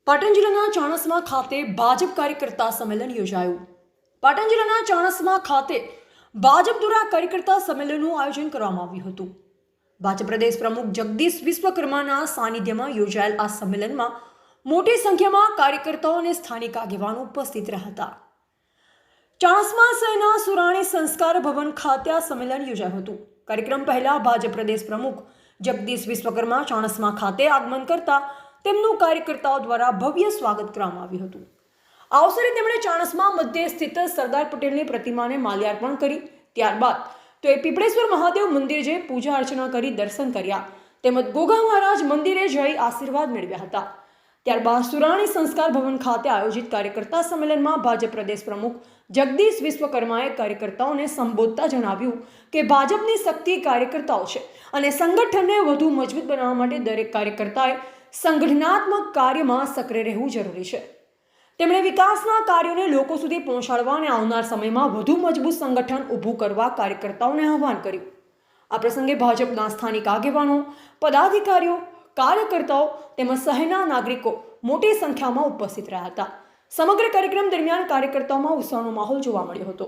પાટણ જિલ્લાના ચાણસ્મા ખાતે ભાજપ કાર્યકર્તા સંમેલન યોજાયું. પાટણ જિલ્લાના ચાણસ્મા ખાતે ભાજપ દ્વારા કાર્યકર્તા સંમેલનનું આયોજન કરવામાં આવ્યું હતું. ભાજપ પ્રદેશ પ્રમુખ જગદીશ વિશ્વકર્માના સાનિધ્યમાં યોજાયેલ આ સંમેલનમાં મોટી સંખ્યામાં કાર્યકર્તાઓ અને સ્થાનિક આગેવાનો ઉપસ્થિત રહ્યા હતા. ચાણસ્મા શહેરના સુરાણી સંસ્કાર ભવન ખાતે આ સંમેલન યોજાયું હતું. કાર્યક્રમ પહેલા ભાજપ પ્રદેશ પ્રમુખ જગદીશ વિશ્વકર્મા ચાણસ્મા ખાતે આગમન કરતા તેમનું કાર્યકર્તાઓ દ્વારા ભવ્ય સ્વાગત કરવામાં આવ્યું હતું. આ અવસરે તેમણે ચાણસ્મા મધ્યે સ્થિત સરદાર પટેલની પ્રતિમાને માલ્યાર્પણ કરી. ત્યારબાદ તો એ પીપળેશ્વર મહાદેવ મંદિર જઈ પૂજા અર્ચના કરી દર્શન કર્યા તેમજ ગોગા મહારાજ મંદિરે જઈ આશીર્વાદ મેળવ્યા હતા. ત્યારબાદ સુરાણી સંસ્કાર ભવન ખાતે આયોજિત કાર્યકર્તા સંમેલનમાં ભાજપ પ્રદેશ પ્રમુખ જગદીશ વિશ્વકર્માએ કાર્યકર્તાઓને સંબોધતા જણાવ્યું કે ભાજપની શક્તિ કાર્યકર્તાઓ છે અને સંગઠનને વધુ મજબૂત બનાવવા માટે દરેક કાર્યકર્તાએ સંગઠનાત્મક કાર્યમાં સક્રિય રહેવું જરૂરી છે. તેમણે વિકાસના કાર્યોને લોકો સુધી પહોંચાડવા અને આવનાર સમયમાં વધુ મજબૂત સંગઠન ઊભું કરવા કાર્યકર્તાઓને આહ્વાન કર્યું. આ પ્રસંગે ભાજપના સ્થાનિક આગેવાનો, પદાધિકારીઓ, કાર્યકર્તાઓ તેમજ શહેરના નાગરિકો મોટી સંખ્યામાં ઉપસ્થિત રહ્યા હતા. સમગ્ર કાર્યક્રમ દરમિયાન કાર્યકર્તાઓમાં ઉત્સાહનો માહોલ જોવા મળ્યો હતો.